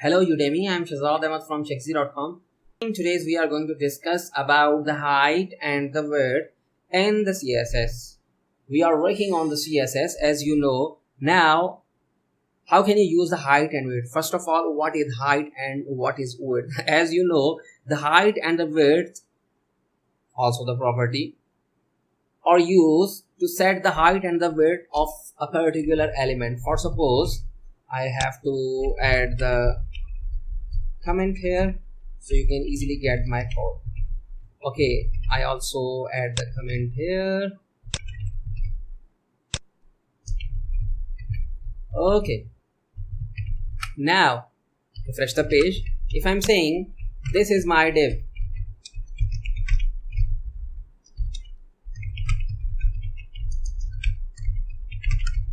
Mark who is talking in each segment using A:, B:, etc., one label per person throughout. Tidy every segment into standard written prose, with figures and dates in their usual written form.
A: Hello Udemy, I am Shazad Ahmed from Checksy.com. Today we are going to discuss about the height and the width in the CSS. We are working on the CSS as you know. Now, how can you use the height and width? First of all, what is height and what is width? As you know, the height and the width, also the property, are used to set the height and the width of a particular element. For suppose, I have to add the comment here so you can easily get my code. Okay, I also add the comment here. Okay, now refresh the page. If I'm saying this is my div,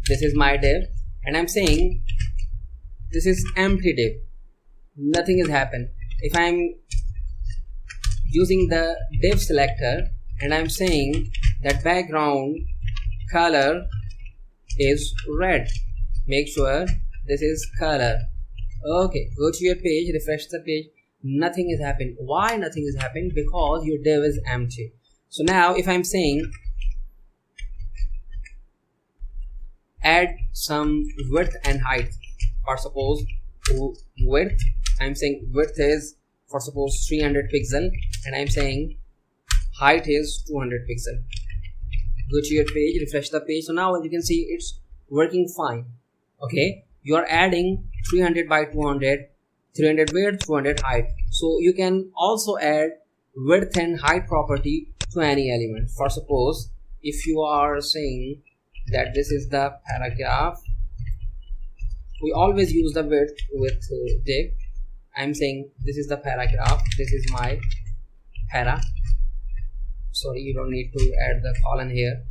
A: this is my div, and I'm saying this is empty div, nothing has happened. If I'm using the div selector and I'm saying that background color is red, make sure this is color. Okay, go to your page, refresh the page, nothing is happened. Why nothing is happened? Because your div is empty. So now if I'm saying add some width and height, for suppose width, I'm saying width is for suppose 300 pixel and I'm saying height is 200 pixel. Go to your page, refresh the page. So now as you can see, it's working fine. Okay, you are adding 300 by 200, 300 width, 200 height. So you can also add width and height property to any element. For suppose if you are saying that this is the paragraph, we always use the width with div. I'm saying this is the paragraph, this is my para. Sorry, you don't need to add the colon here.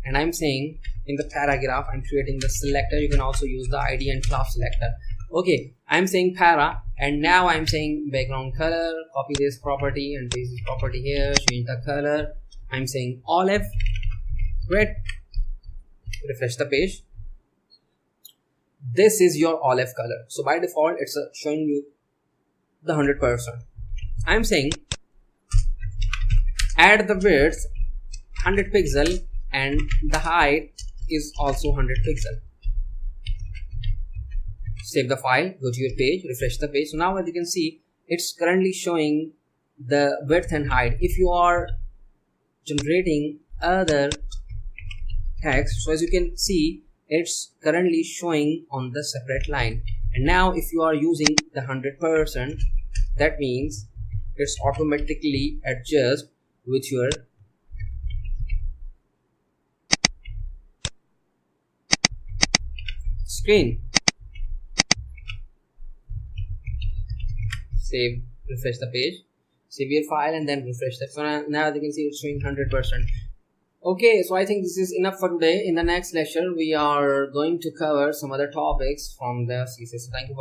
A: And I'm saying in the paragraph, I'm creating the selector. You can also use the ID and class selector. Okay, I'm saying para, and now I'm saying background color, copy this property and paste this property here, change the color. I'm saying olive, great. Refresh the page. This is your olive color. So by default, it's showing you the 100%. I'm saying add the width 100 pixel and the height is also 100 pixel. Save the file, go to your page, refresh the page. So now as you can see, it's currently showing the width and height. If you are generating other text, so as you can see, it's currently showing on the separate line. And now if you are using the 100%, that means it's automatically adjust with your screen. Save, refresh the page, save your file and then refresh that. So now you can see it's showing 100%. Okay, so I think this is enough for today. In the next lecture, we are going to cover some other topics from the CSS. Thank you.